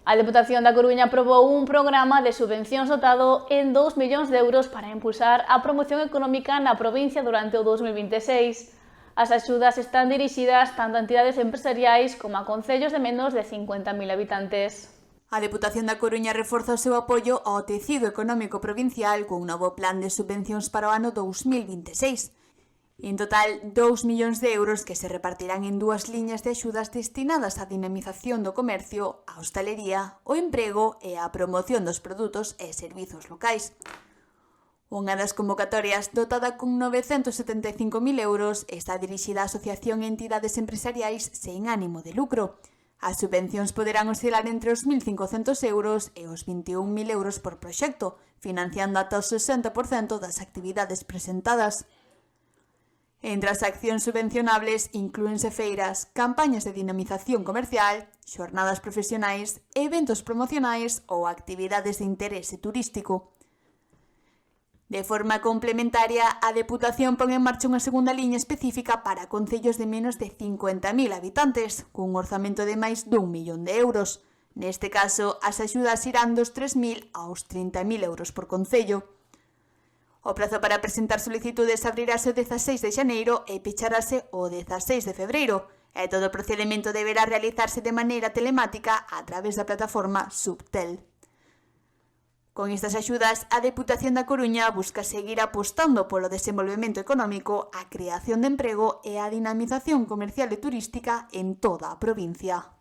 A Deputación da Coruña aprobou un programa de subvencións dotado en 2 millóns de euros para impulsar a promoción económica na provincia durante o 2026. As axudas están dirixidas tanto a entidades empresariais como a concellos de menos de 50.000 habitantes. A Deputación da Coruña reforza o seu apoio ao tecido económico provincial cun novo plan de subvencións para o ano 2026. En total, 2 millóns de euros que se repartirán en dúas liñas de axudas destinadas á dinamización do comercio, a hostalería, o emprego e a promoción dos produtos e servizos locais. Unha das convocatorias, dotada con 975.000 euros, está dirixida á asociación e entidades empresariais sen ánimo de lucro. As subvencións poderán oscilar entre os 1.500 euros e os 21.000 euros por proxecto, financiando ata o 60% das actividades presentadas. Entre as accións subvencionables inclúense feiras, campañas de dinamización comercial, xornadas profesionais, eventos promocionais ou actividades de interese turístico. De forma complementaria, a Deputación pon en marcha unha segunda liña específica para concellos de menos de 50.000 habitantes, cun orzamento de máis d'1 millón de euros. Neste caso, as axudas irán dos 3.000 aos 30.000 euros por concello. O prazo para presentar solicitudes abrirase o 16 de xaneiro e pecharase o 16 de febreiro, e todo o procedimento deberá realizarse de maneira telemática a través da plataforma Subtel. Con estas axudas, a Deputación da Coruña busca seguir apostando polo desenvolvemento económico, a creación de emprego e a dinamización comercial e turística en toda a provincia.